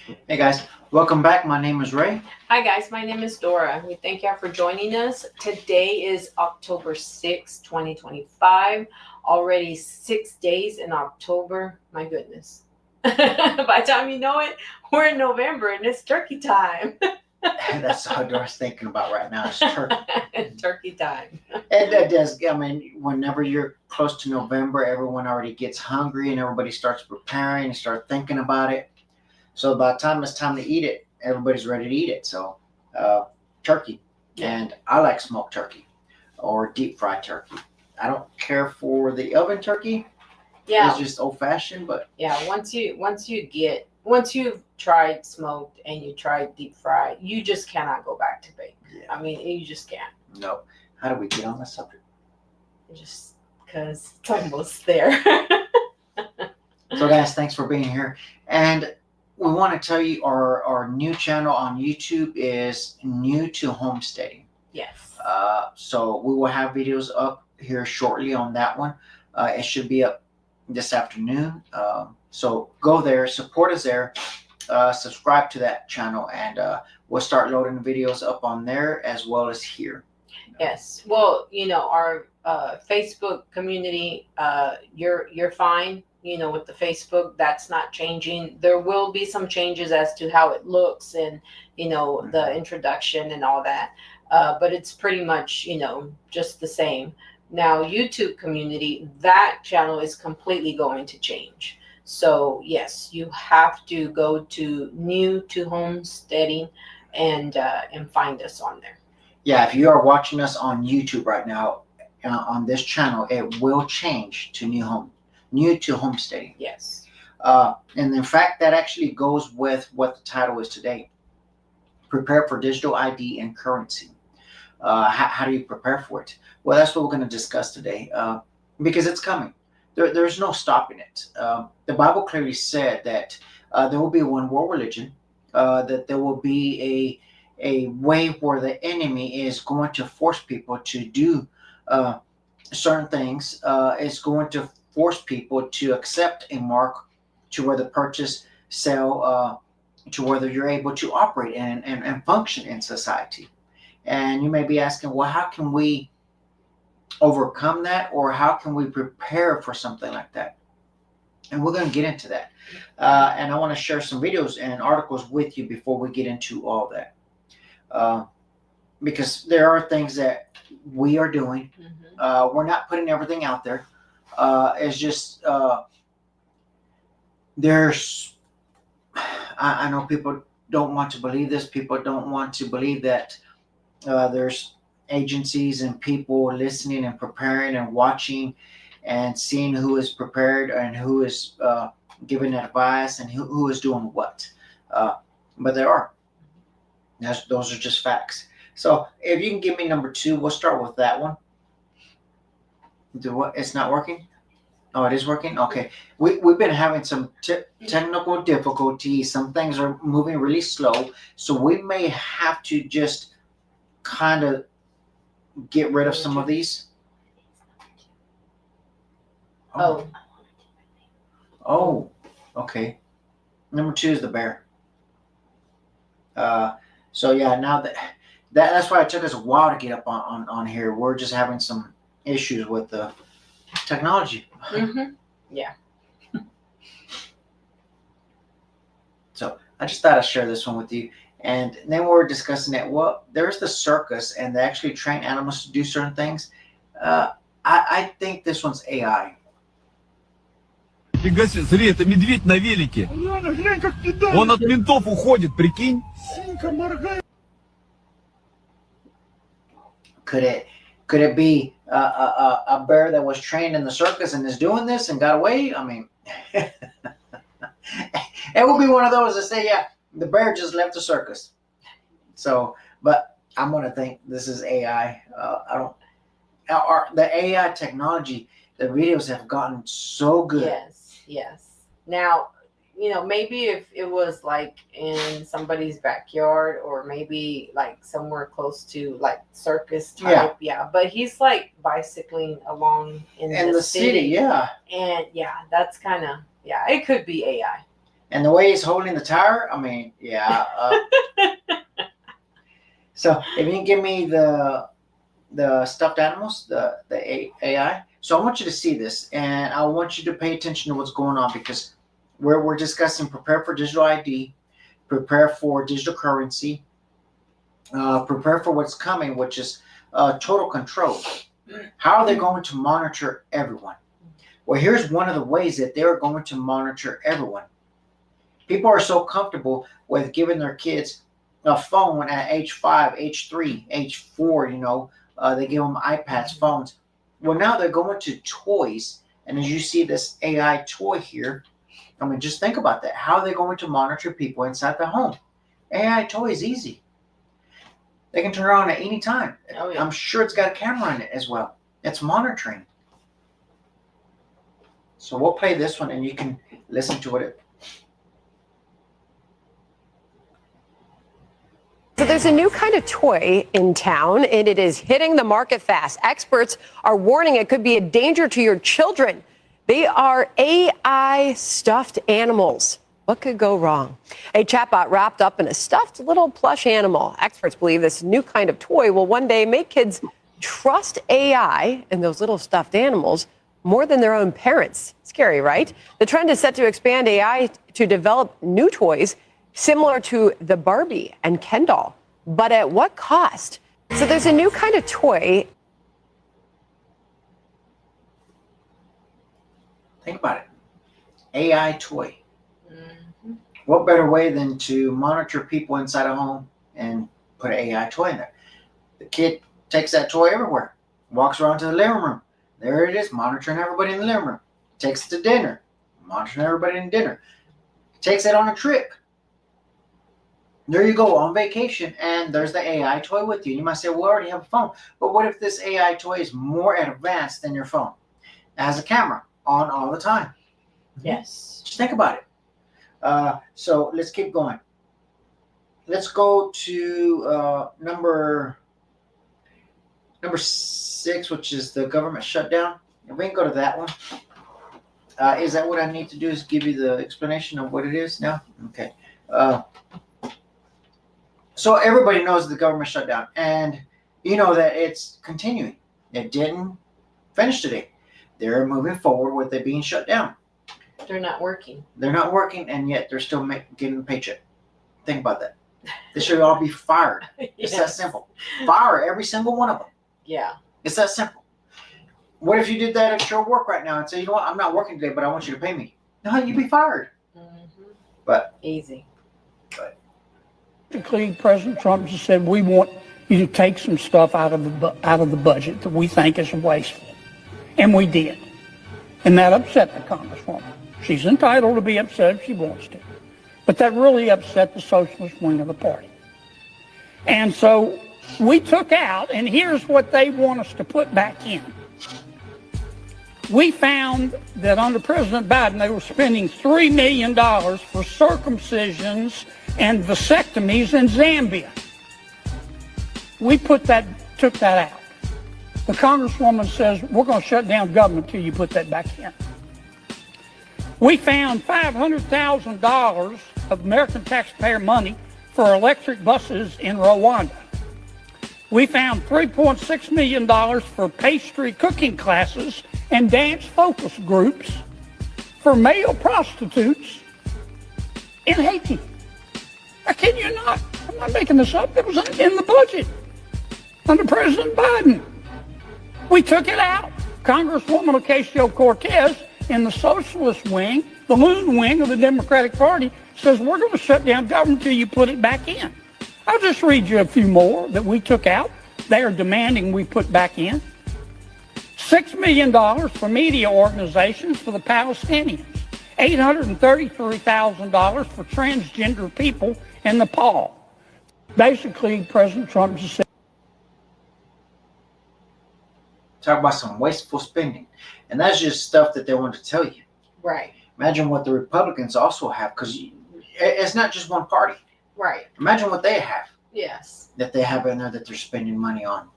Hey guys, welcome back. My name is Ray. Hi guys, my name is Dora. We thank you for joining us. Today is October 6th, 2025. Already 6 days in October. My goodness. By the time you know it, we're in November and it's turkey time. That's how Dora's thinking about right now. It's turkey. Turkey time. And that does, I mean, whenever you're close to November, everyone already gets hungry and everybody starts preparing and start thinking about it. So by the time it's time to eat it, everybody's ready to eat it. So, uh, turkey. Yeah. And I like smoked turkey or deep fried turkey. I don't care for the oven turkey. Yeah. It's just old fashioned, but Yeah, once you've tried smoked and you tried deep fried, you just cannot go back to baked. yeah, I mean, you just can't. no. How do we get on the subject? Just because it's almost there. So, guys, thanks for being here. And we want to tell you our new channel on YouTube is New to Homesteading. Yes. So, we will have videos up here shortly on that one. It should be up this afternoon. So, go there, support us there, subscribe to that channel, and we'll start loading videos up on there as well as here. Yes. Well, our Facebook community, you're fine. With the Facebook, that's not changing. There will be some changes as to how it looks and the introduction and all that. But it's pretty much just the same. Now, YouTube community, that channel is completely going to change. So yes, you have to go to New to Homesteading and find us on there. Yeah, if you are watching us on YouTube right now, on this channel, it will change to New to Homesteading. Yes. And in fact, that actually goes with what the title is today. Prepare for digital ID and currency. How do you prepare for it? Well, that's what we're going to discuss today because it's coming. There's no stopping it. The Bible clearly said that there will be a one world religion, that there will be a way where the enemy is going to force people to do certain things. It's going to force people to accept a mark to whether purchase, sell, to whether you're able to operate and function in society. And you may be asking, well, how can we overcome that, or how can we prepare for something like that? And we're going to get into that. And I want to share some videos and articles with you before we get into all that. Because there are things that we are doing. We're not putting everything out there. It's just there's. I know people don't want to believe this. People don't want to believe that there's agencies and people listening and preparing and watching and seeing who is prepared and who is giving advice and who is doing what. But there are. Those are just facts. So if you can give me number 2, we'll start with that one. Do what? It's not working? Oh, it is working? Okay. We've been having some technical difficulties. Some things are moving really slow. So we may have to just kind of get rid of some of these. Oh, okay. Number 2 is the bear. So yeah, now that's why it took us a while to get up on here. We're just having some issues with the technology. Yeah. So I just thought I'd share this one with you. And then we're discussing that, well, there's the circus and they actually train animals to do certain things. I think this one's AI. Фига себе, смотри, это медведь на велике. Глянь, как педаль. Он от ментов уходит, прикинь. Синька моргает. Could it be a bear that was trained in the circus and is doing this and got away? I mean, it would be one of those that say, yeah, the bear just left the circus. So, but I'm going to think this is AI. The AI technology, the videos have gotten so good. Yes. Now, maybe if it was like in somebody's backyard or maybe like somewhere close to like circus type. Yeah. But he's like bicycling along in the city. Yeah. And yeah, that's kind of, it could be AI. And the way he's holding the tire, I mean, yeah. So if you can give me the stuffed animals, the AI. So I want you to see this, and I want you to pay attention to what's going on, because we're discussing prepare for digital ID, prepare for digital currency, prepare for what's coming, which is total control. How are they going to monitor everyone? Well, here's one of the ways that they're going to monitor everyone. People are so comfortable with giving their kids a phone at age 5, age 3, age 4, they give them iPads, phones. Well, now they're going to toys. And as you see this AI toy here, I mean, just think about that. How are they going to monitor people inside the home? AI toy is easy. They can turn it on at any time. Oh, yeah. I'm sure it's got a camera in it as well. It's monitoring. So we'll play this one and you can listen to it. So there's a new kind of toy in town, and it is hitting the market fast. Experts are warning it could be a danger to your children. They are AI stuffed animals. What could go wrong? A chatbot wrapped up in a stuffed little plush animal. Experts believe this new kind of toy will one day make kids trust AI and those little stuffed animals more than their own parents. Scary, right? The trend is set to expand AI to develop new toys similar to the Barbie and Ken doll. But at what cost? So there's a new kind of toy. Think about it. AI toy. Mhm. What better way than to monitor people inside a home and put an AI toy in there? The kid takes that toy everywhere, walks around to the living room. There it is, monitoring everybody in the living room. Takes it to dinner, monitoring everybody in dinner. Takes it on a trip. There you go, on vacation, and there's the AI toy with you. You might say, well, I already have a phone. But what if this AI toy is more advanced than your phone? It has a camera on all the time. Yes. Just think about it. So let's keep going. Let's go to number 6, which is the government shutdown. If we can go to that one. Is that what I need to do, is give you the explanation of what it is now? Okay. So everybody knows the government shutdown, and you know that it's continuing. It didn't finish today. They're moving forward with it being shut down. They're not working. They're not working, and yet they're still getting a paycheck. Think about that. They should all be fired. It's that Yes. simple. Fire every single one of them. Yeah. It's that simple. What if you did that at your work right now and say, you know what, I'm not working today, but I want you to pay me? No, you'd be fired. Mhm. But Easy. Basically, President Trump just said, we want you to take some stuff out of the budget that we think is wasteful. And we did. And that upset the Congresswoman. She's entitled to be upset if she wants to. But that really upset the socialist wing of the party. And so we took out, and here's what they want us to put back in. We found that under President Biden, they were spending $3 million for circumcisions and vasectomies in Zambia. We took that out. The Congresswoman says, we're going to shut down government till you put that back in. We found $500,000 of American taxpayer money for electric buses in Rwanda. We found $3.6 million for pastry cooking classes and dance focus groups for male prostitutes in Haiti. I kid you not. I'm not making this up. It was in the budget under President Biden. We took it out. Congresswoman Ocasio-Cortez in the socialist wing, the loon wing of the Democratic Party, says we're going to shut down government until you put it back in. I'll just read you a few more that we took out. They are demanding we put back in. $6 million for media organizations for the Palestinians. $833,000 for transgender people in Nepal. Basically, President Trump just said, talk about some wasteful spending. And that's just stuff that they want to tell you. Right. Imagine what the Republicans also have, because it's not just one party. Right. Imagine what they have Yes. that they have in there that they're spending money on.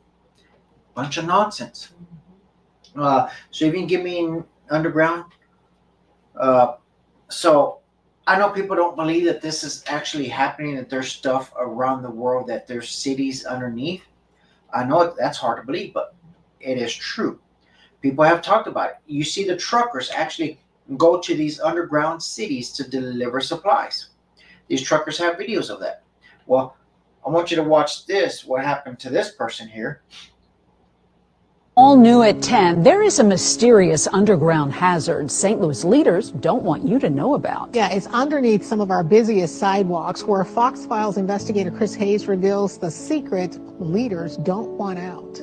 Bunch of nonsense. So if you can give me underground. So I know people don't believe that this is actually happening, that there's stuff around the world, that there's cities underneath. I know that's hard to believe, but it is true. People have talked about it. You see the truckers actually go to these underground cities to deliver supplies. These truckers have videos of that. Well, I want you to watch this, what happened to this person here. All new at 10, there is a mysterious underground hazard St. Louis leaders don't want you to know about. Yeah, it's underneath some of our busiest sidewalks where Fox Files investigator Chris Hayes reveals the secret leaders don't want out.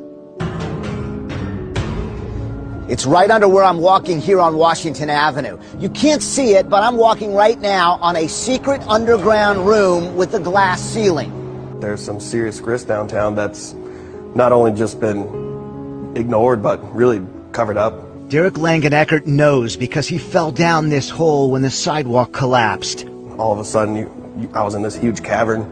It's right under where I'm walking here on Washington Avenue. You can't see it, but I'm walking right now on a secret underground room with a glass ceiling. There's some serious grist downtown that's not only just been ignored, but really covered up. Derek Langen-Eckert knows because he fell down this hole when the sidewalk collapsed. All of a sudden, I was in this huge cavern,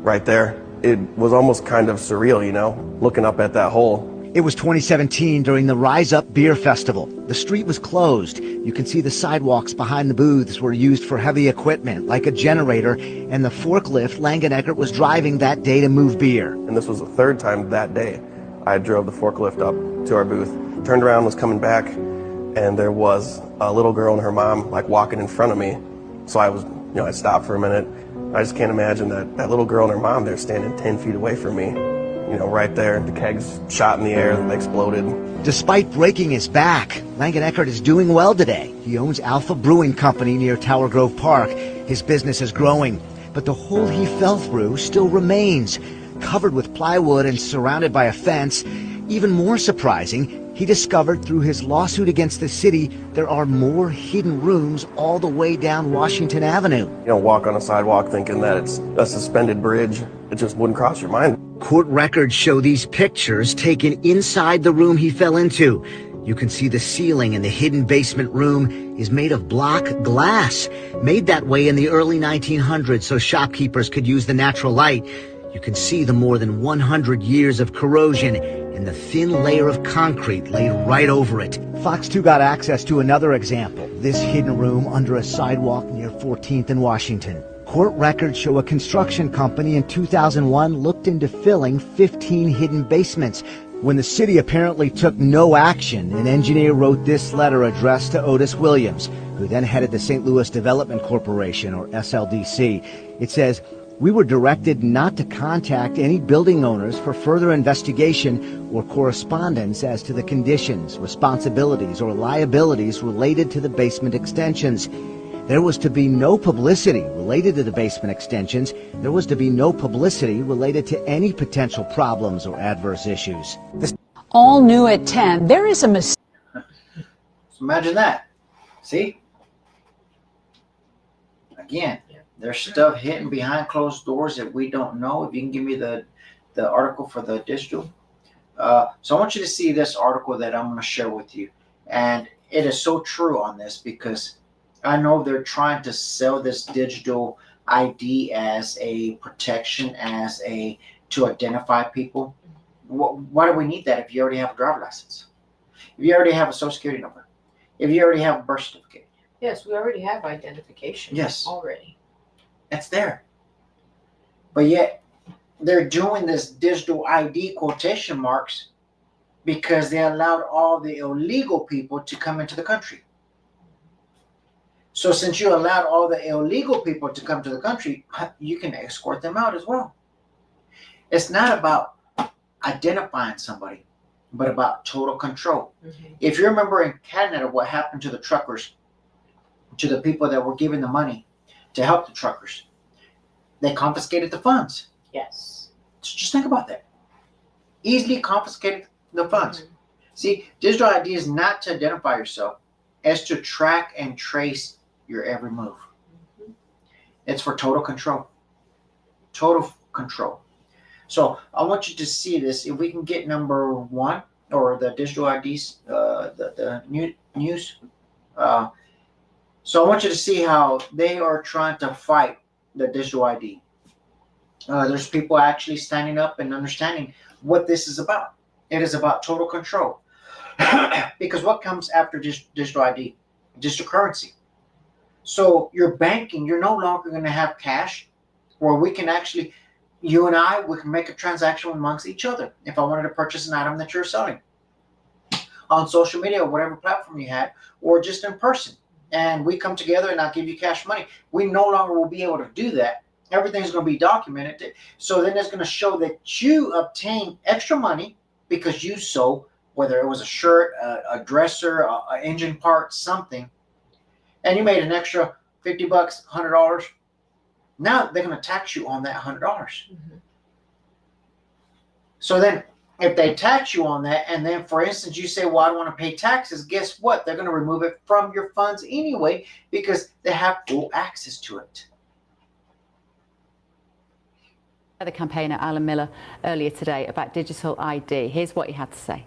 right there. It was almost kind of surreal, looking up at that hole. It was 2017 during the Rise Up Beer Festival. The street was closed. You can see the sidewalks behind the booths were used for heavy equipment like a generator and the forklift Langen-Eckert was driving that day to move beer. And this was the third time that day I drove the forklift up to our booth, turned around, was coming back, and there was a little girl and her mom walking in front of me. So I stopped for a minute. I just can't imagine that little girl and her mom, they're standing 10 feet away from me. Right there, the kegs shot in the air, they exploded. Despite breaking his back, Langen-Eckert is doing well today. He owns Alpha Brewing Company near Tower Grove Park. His business is growing, but the hole he fell through still remains. Covered with plywood and surrounded by a fence. Even more surprising, he discovered through his lawsuit against the city there are more hidden rooms all the way down Washington Avenue. You don't walk on a sidewalk thinking that it's a suspended bridge. It just wouldn't cross your mind. Court records show these pictures taken inside the room he fell into. You can see the ceiling in the hidden basement room is made of block glass, made that way in the early 1900s so shopkeepers could use the natural light. You can see the more than 100 years of corrosion and the thin layer of concrete laid right over it. Fox 2 got access to another example, this hidden room under a sidewalk near 14th and Washington. Court records show a construction company in 2001 looked into filling 15 hidden basements. When the city apparently took no action, an engineer wrote this letter addressed to Otis Williams, who then headed the St. Louis Development Corporation, or SLDC. It says, "We were directed not to contact any building owners for further investigation or correspondence as to the conditions, responsibilities, or liabilities related to the basement extensions. There was to be no publicity related to the basement extensions. There was to be no publicity related to any potential problems or adverse issues." All new at 10, there is a So imagine that. See? Again, there's stuff hidden behind closed doors that we don't know. If you can give me the article for the digital. So I want you to see this article that I'm going to share with you. And it is so true on this because I know they're trying to sell this digital ID as a protection, to identify people. Why do we need that if you already have a driver's license? If you already have a social security number? If you already have a birth certificate? Yes, we already have identification. Yes. Already. It's there. But yet they're doing this digital ID quotation marks because they allowed all the illegal people to come into the country. So since you allowed all the illegal people to come to the country, you can escort them out as well. It's not about identifying somebody, but about total control. Mm-hmm. If you remember in Canada, what happened to the truckers, to the people that were giving the money to help the truckers, they confiscated the funds. Yes. So just think about that. Easily confiscated the funds. Mm-hmm. See, digital ID is not to identify yourself, it's to track and trace your every move. Mm-hmm. It's for total control. Total control. So I want you to see this. If we can get number 1 or the digital IDs, the news. So I want you to see how they are trying to fight the digital ID. There's people actually standing up and understanding what this is about. It is about total control. Because what comes after digital ID? Digital currency. So your banking, you're no longer going to have cash where we can actually, you and I, we can make a transaction amongst each other. If I wanted to purchase an item that you're selling on social media or whatever platform you had, or just in person, and we come together and I'll give you cash money, we no longer will be able to do that. Everything's going to be documented. So then it's going to show that you obtained extra money because you sold, whether it was a shirt, a dresser, an engine part, something, and you made an extra $50, $100. Now they're going to tax you on that $100. Mm-hmm. So then if they tax you on that, and then, for instance, you say, well, I don't want to pay taxes, guess what? They're going to remove it from your funds anyway because they have full access to it. The campaigner Alan Miller earlier today about digital ID. Here's what he had to say.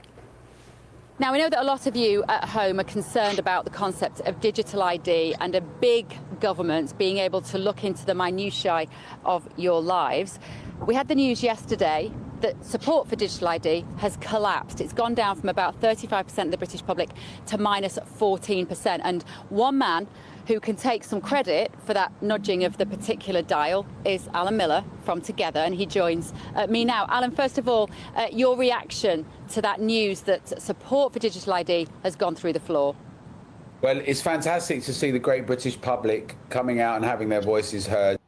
Now, we know that a lot of you at home are concerned about the concept of digital ID and a big government being able to look into the minutiae of your lives. We had the news yesterday that support for digital ID has collapsed. It's gone down from about 35% of the British public to minus 14%. And one man who can take some credit for that nudging of the particular dial is Alan Miller from Together, and he joins me now. Alan, first of all, your reaction to that news that support for digital ID has gone through the floor. Well, it's fantastic to see the great British public coming out and having their voices heard.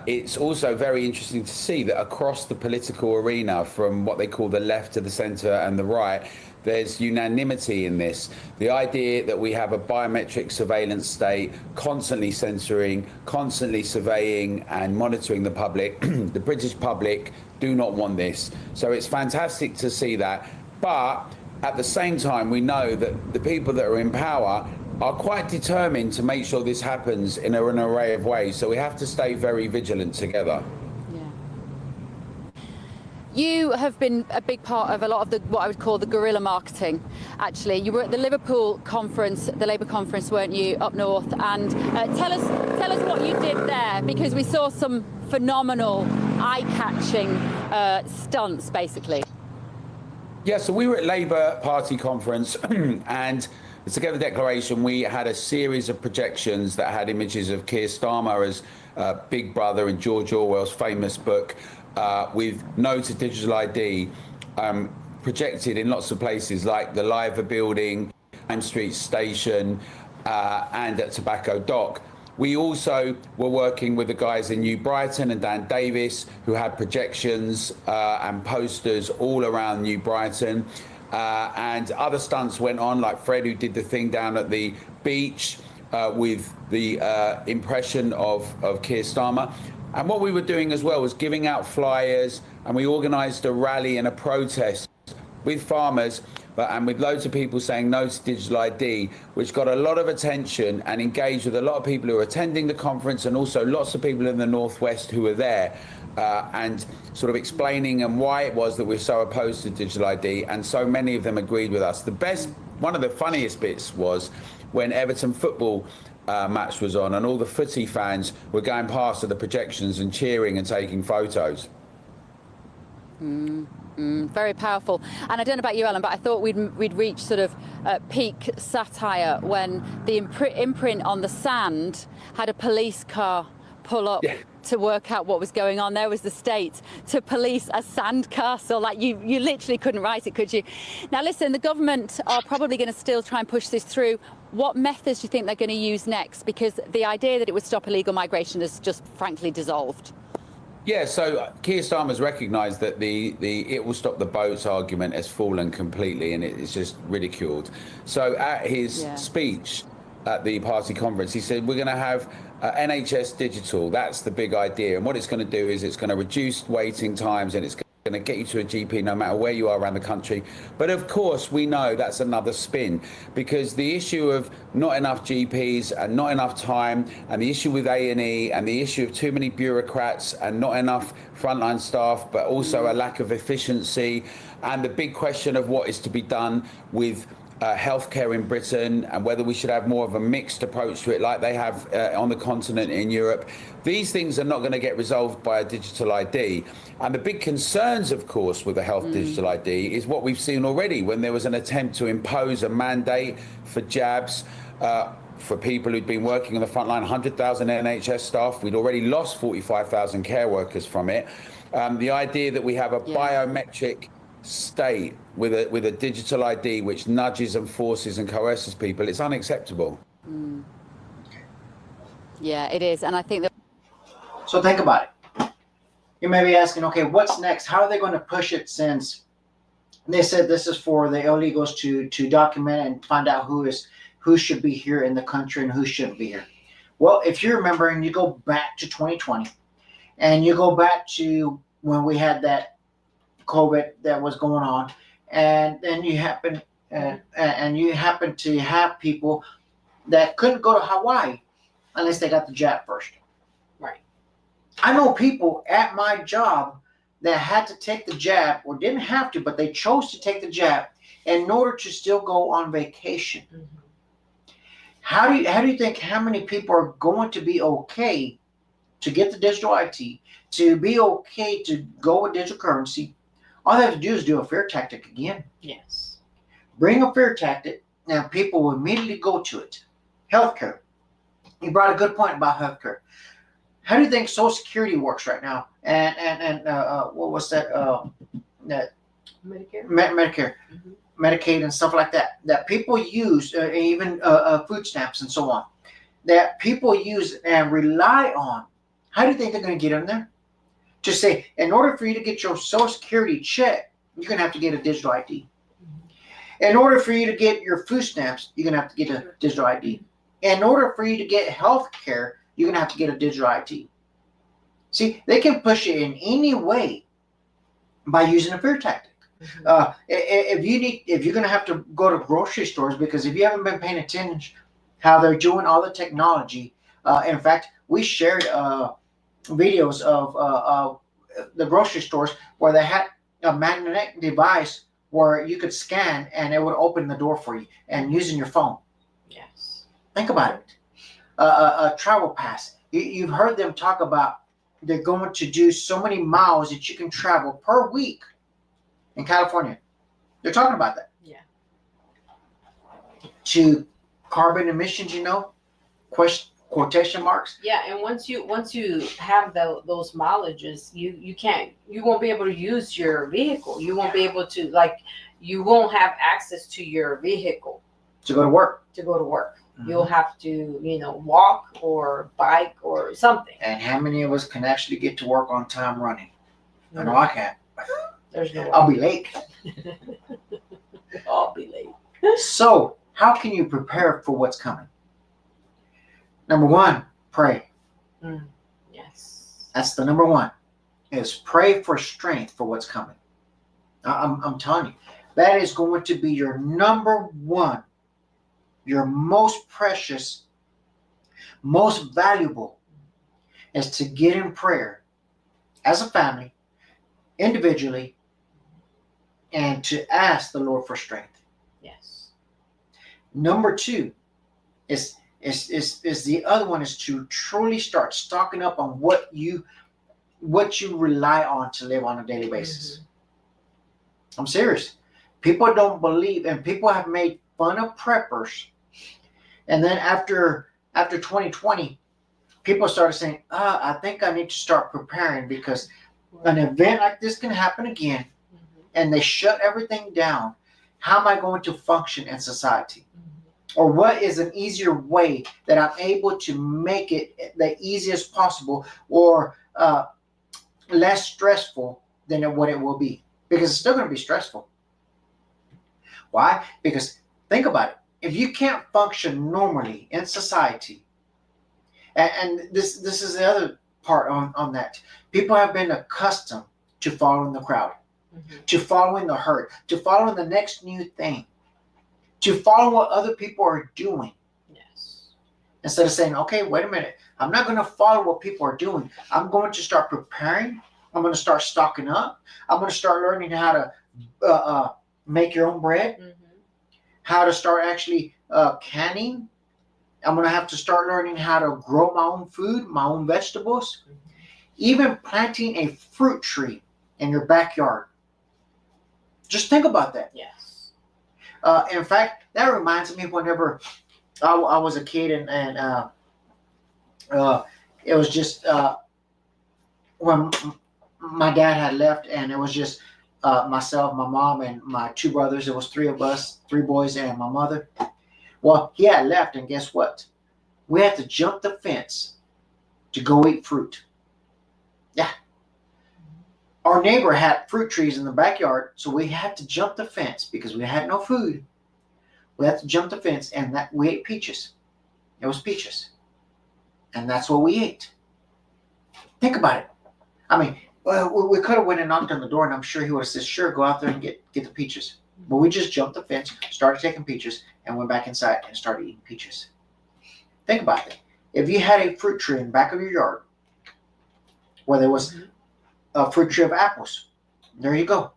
It's also very interesting to see that across the political arena, from what they call the left to the centre and the right, there's unanimity in this. The idea that we have a biometric surveillance state constantly censoring, constantly surveying and monitoring the public. The British public do not want this. So it's fantastic to see that. But at the same time, we know that the people that are in power are quite determined to make sure this happens in an array of ways. So we have to stay very vigilant together. You have been a big part of a lot of the what I would call the guerrilla marketing. Actually, you were at the Liverpool conference, the Labour conference, weren't you, up north? And tell us what you did there, because we saw some phenomenal, eye-catching stunts, basically. Yeah, so we were at Labour Party conference, and the Together Declaration, we had a series of projections that had images of Keir Starmer as Big Brother in George Orwell's famous book, with No to Digital ID projected in lots of places like the Liver building, Lime Street Station, and at Tobacco Dock. We also were working with the guys in New Brighton and Dan Davis, who had projections and posters all around New Brighton. And other stunts went on, like Fred, who did the thing down at the beach with the impression of Keir Starmer. And what we were doing as well was giving out flyers, and we organised a rally and a protest with farmers and with loads of people saying no to digital ID, which got a lot of attention and engaged with a lot of people who were attending the conference, and also lots of people in the Northwest who were there and sort of explaining and why it was that we're so opposed to digital ID. And so many of them agreed with us. One of the funniest bits was when Everton football match was on, and all the footy fans were going past the projections and cheering and taking photos. Very powerful. And I don't know about you, Alan, but I thought we'd reached sort of peak satire when the imprint on the sand had a police car pull up to work out what was going on. There was the state to police a sandcastle. Like, you literally couldn't write it, could you? Now, listen, the government are probably going to still try and push this through. What methods do you think they're going to use next? Because the idea that it would stop illegal migration has just frankly dissolved. Yeah, so Keir Starmer's recognised that the it will stop the boats argument has fallen completely, and it's just ridiculed. So at his speech at the party conference, he said, we're going to have NHS digital. That's the big idea. And what it's going to do is it's going to reduce waiting times, and it's going to get you to a GP no matter where you are around the country. But of course, we know that's another spin, because the issue of not enough GPs and not enough time, and the issue with A&E, and the issue of too many bureaucrats and not enough frontline staff, but also a lack of efficiency, and the big question of what is to be done with healthcare in Britain, and whether we should have more of a mixed approach to it like they have on the continent in Europe. These things are not going to get resolved by a digital ID. And the big concerns, of course, with the health digital ID is what we've seen already when there was an attempt to impose a mandate for jabs for people who'd been working on the front line, 100,000 NHS staff. We'd already lost 45,000 care workers from it. The idea that we have a biometric state with a digital ID which nudges and forces and coerces people, it's unacceptable. Yeah, it is. And I think that. So think about it. You may be asking, okay, what's next? How are they going to push it, since they said this is for the illegals to document and find out who should be here in the country and who shouldn't be here? Well, if you remember and you go back to 2020 and you go back to when we had that COVID that was going on, and then you happen to have people that couldn't go to Hawaii unless they got the jab first. Right. I know people at my job that had to take the jab, or didn't have to, but they chose to take the jab in order to still go on vacation. Mm-hmm. How do you think how many people are going to be okay to get the digital IT, to be okay to go with digital currency? All they have to do is do a fear tactic again. Yes. Bring a fear tactic, and people will immediately go to it. Healthcare. You brought a good point about healthcare. How do you think Social Security works right now? And what was that? That Medicare. Medicare, Mhm. Medicaid, and stuff like that. That people use, even food stamps and so on. That people use and rely on. How do you think they're going to get in there? To say, in order for you to get your Social Security check, you're going to have to get a digital ID. In order for you to get your food stamps, you're going to have to get a digital ID. In order for you to get health care, you're going to have to get a digital ID. See, they can push it in any way by using a fear tactic. Mhm. If you're going to have to go to grocery stores, because if you haven't been paying attention how they're doing all the technology, in fact, we shared videos of the grocery stores where they had a magnetic device where you could scan and it would open the door for you, and using your phone. Yes. Think about it. A travel pass. You've heard them talk about they're going to do so many miles that you can travel per week in California. They're talking about that. Yeah. To carbon emissions, quotation marks. Yeah, and once you have those mileages, you won't be able to use your vehicle. You won't be able to, you won't have access to your vehicle To go to work. Mm-hmm. You'll have to, walk or bike or something. And how many of us can actually get to work on time running? I know I can't. There's no way. I'll be late. I'll be late. So, how can you prepare for what's coming? Number one, pray. Yes. That's the number one, is pray for strength for what's coming. I'm telling you, that is going to be your number one, your most precious, most valuable, is to get in prayer as a family, individually, and to ask the Lord for strength. Yes. Number two is the other one, is to truly start stocking up on what you rely on to live on a daily basis. Mm-hmm. I'm serious. People don't believe, and people have made fun of preppers. And then after 2020, people started saying, I think I need to start preparing, because an event like this can happen again, and they shut everything down. How am I going to function in society? Or what is an easier way that I'm able to make it the easiest possible, or less stressful than what it will be? Because it's still going to be stressful. Why? Because think about it. If you can't function normally in society, and this is the other part on that. People have been accustomed to following the crowd, to following the herd, to following the next new thing, to follow what other people are doing. Yes. Instead of saying, okay, wait a minute, I'm not going to follow what people are doing. I'm going to start preparing. I'm going to start stocking up. I'm going to start learning how to make your own bread, how to start actually canning. I'm going to have to start learning how to grow my own food, my own vegetables, even planting a fruit tree in your backyard. Just think about that. Yes. In fact, that reminds me, whenever I was a kid and it was just when my dad had left, and it was just myself, my mom, and my two brothers. It was three of us, three boys, and my mother. Well, he had left, and guess what? We had to jump the fence to go eat fruit. Yeah. Our neighbor had fruit trees in the backyard, so we had to jump the fence because we had no food. We had to jump the fence, and that we ate peaches. It was peaches. And that's what we ate. Think about it. I mean, well, we could have went and knocked on the door, and I'm sure he would have said, sure, go out there and get the peaches. But we just jumped the fence, started taking peaches, and went back inside and started eating peaches. Think about it. If you had a fruit tree in the back of your yard, where there was a fruit tree of apples, there you go.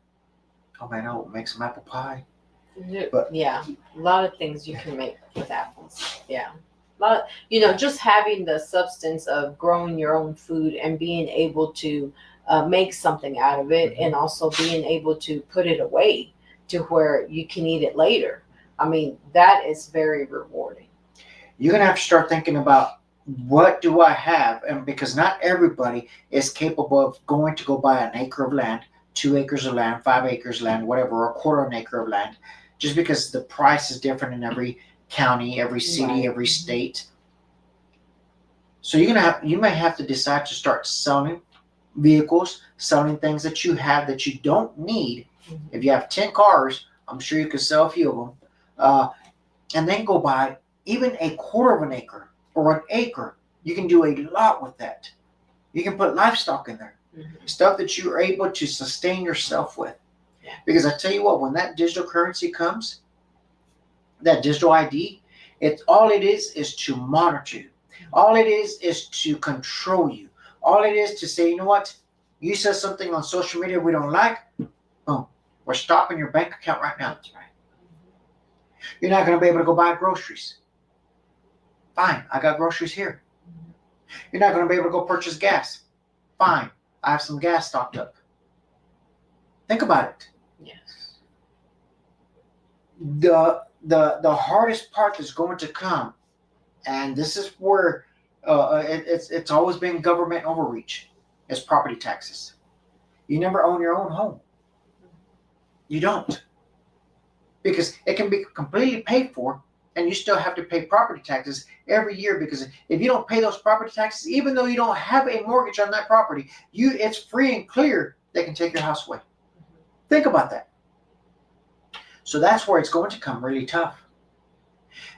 Oh man, I'll make some apple pie. But yeah, a lot of things you can make with apples. Yeah. Just having the substance of growing your own food and being able to make something out of it, and also being able to put it away to where you can eat it later. I mean, that is very rewarding. You're going to have to start thinking about, what do I have? And because not everybody is capable of going to go buy an acre of land, 2 acres of land, 5 acres of land, whatever, or a quarter of an acre of land, just because the price is different in every county, every city, Right. every state. So you may have to decide to start selling vehicles, selling things that you have that you don't need. If you have 10 cars, I'm sure you could sell a few of them, and then go buy even a quarter of an acre or an acre. You can do a lot with that. You can put livestock in there, stuff that you are able to sustain yourself with. Yeah. Because I tell you what, when that digital currency comes, that digital ID, all it is to monitor you. All it is to control you. All it is to say, you know what? You said something on social media we don't like. Boom. We're stopping your bank account right now. That's right. You're not going to be able to go buy groceries. Fine. I got groceries here. You're not going to be able to go purchase gas. Fine. I have some gas stocked up. Think about it. Yes. The hardest part that's going to come, and this is where it's always been government overreach, is property taxes. You never own your own home. You don't. Because it can be completely paid for, and you still have to pay property taxes every year, because if you don't pay those property taxes, even though you don't have a mortgage on that property, it's free and clear they can take your house away. Think about that. So that's where it's going to come really tough.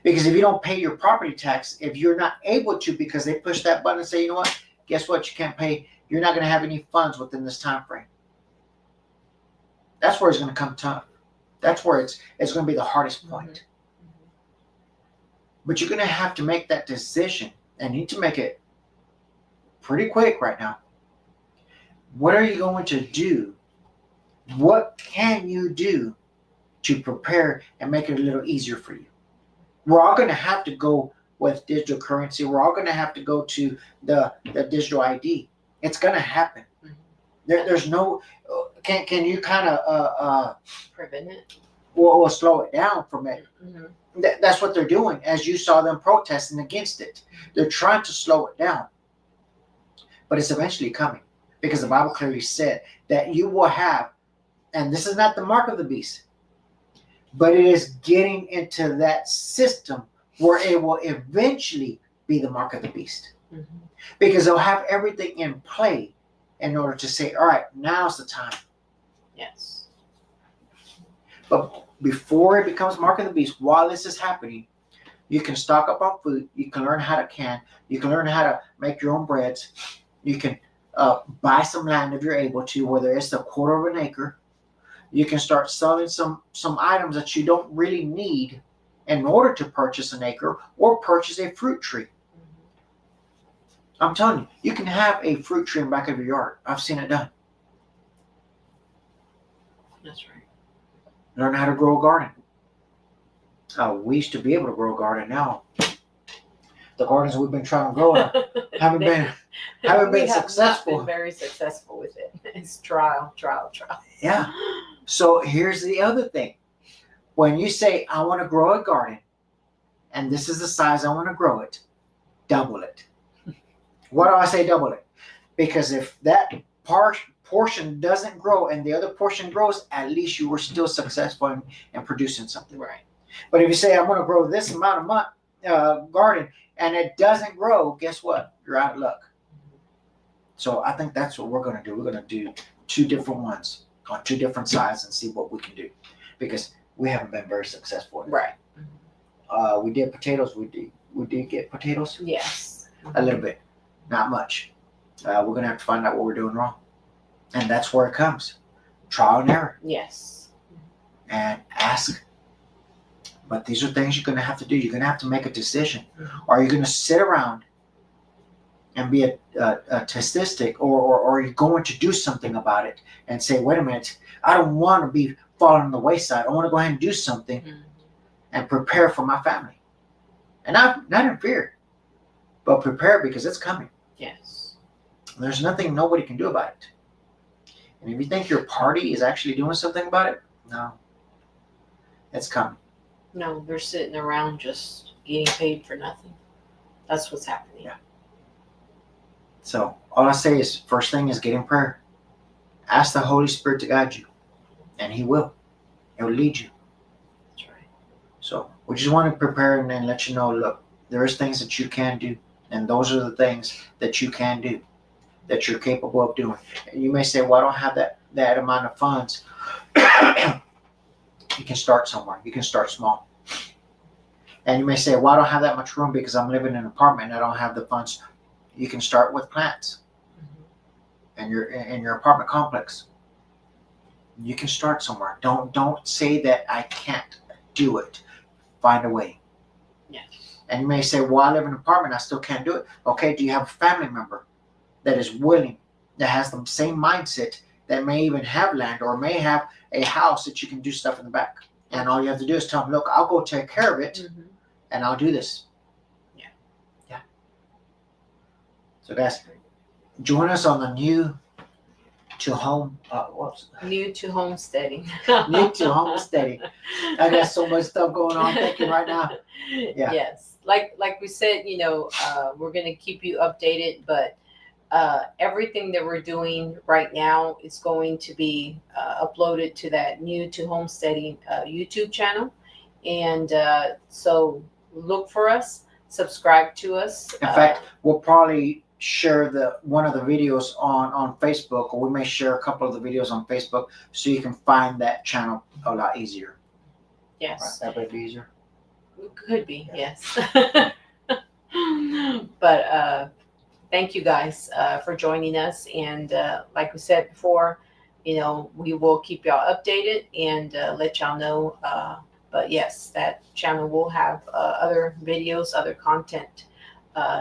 Because if you don't pay your property tax, if you're not able to, because they push that button and say, you know what, guess what, you can't pay, you're not going to have any funds within this time frame. That's where it's going to come tough. That's where it's going to be the hardest point. But you're going to have to make that decision, and you need to make it pretty quick right now. What are you going to do? What can you do to prepare and make it a little easier for you? We're all going to have to go with digital currency. We're all going to have to go to the digital ID. It's going to happen. There's no, can you kind of Prevent it. Or slow it down from it? Mm-hmm. That's what they're doing, as you saw them protesting against it. They're trying to slow it down. But it's eventually coming, because the Bible clearly said that you will have, and this is not the mark of the beast, but it is getting into that system where it will eventually be the mark of the beast. Mm-hmm. Because they'll have everything in play in order to say, all right, now's the time. Yes. But before it becomes mark of the beast, while this is happening, you can stock up on food. You can learn how to can. You can learn how to make your own breads. You can buy some land if you're able to, whether it's a quarter of an acre. You can start selling some items that you don't really need in order to purchase an acre or purchase a fruit tree. I'm telling you, you can have a fruit tree in the back of your yard. I've seen it done. That's right. Learn how to grow a garden. We used to be able to grow a garden. Now, the gardens we've been trying to grow haven't been successful. Not been very successful with it. It's trial. Yeah. So here's the other thing. When you say, I want to grow a garden, and this is the size I want to grow it, double it. Why do I say double it? Because if that portion doesn't grow and the other portion grows, at least you were still successful in producing something. Right. But if you say, I'm going to grow this amount of garden and it doesn't grow, guess what? You're out of luck. So I think that's what we're going to do. We're going to do 2 different ones on 2 different sides and see what we can do, because we haven't been very successful in it. Right. We did potatoes. We did get potatoes Yes. a little bit, not much. We're going to have to find out what we're doing wrong. And that's where it comes. Trial and error. Yes. And ask. But these are things you're going to have to do. You're going to have to make a decision. Are you going to sit around and be a statistic, or are you going to do something about it and say, wait a minute, I don't want to be falling on the wayside. I want to go ahead and do something and prepare for my family. And not in fear, but prepare because it's coming. Yes. There's nothing nobody can do about it. And if you think your party is actually doing something about it, no. It's coming. No, they're sitting around just getting paid for nothing. That's what's happening. Yeah. So all I say is, first thing is get in prayer. Ask the Holy Spirit to guide you, and He will. He'll lead you. That's right. So we just want to prepare and let you know, look, there is things that you can do, and those are the things that you can do, that you're capable of doing. And you may say, well, I don't have that amount of funds. You can start somewhere. You can start small. And you may say, well, I don't have that much room because I'm living in an apartment and I don't have the funds. You can start with plants in your apartment complex. You can start somewhere. Don't say that I can't do it. Find a way. Yes. And you may say, well, I live in an apartment, I still can't do it. Okay, do you have a family member that is willing, that has the same mindset, that may even have land or may have a house that you can do stuff in the back? And all you have to do is tell them, look, I'll go take care of it and I'll do this. Yeah. So guys, join us on the New to Homesteading. New to Homesteading. I got so much stuff going on thinking right now. Yeah. Yes. Like we said, we're going to keep you updated, but everything that we're doing right now is going to be uploaded to that New to Homesteading YouTube channel. And so look for us, subscribe to us. In fact, we'll probably share one of the videos on Facebook, or we may share a couple of the videos on Facebook so you can find that channel a lot easier. Yes. Right? That would be easier. Could be, yes. But thank you guys for joining us. And like we said before, we will keep y'all updated and let y'all know. But yes, that channel will have other videos, other content.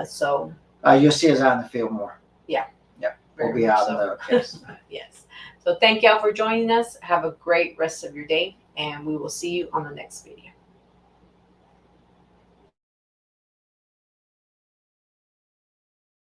So you'll see us out in the field more. Yeah. Yep. We'll be out in the yes. Yes. So thank y'all for joining us. Have a great rest of your day, and we will see you on the next video.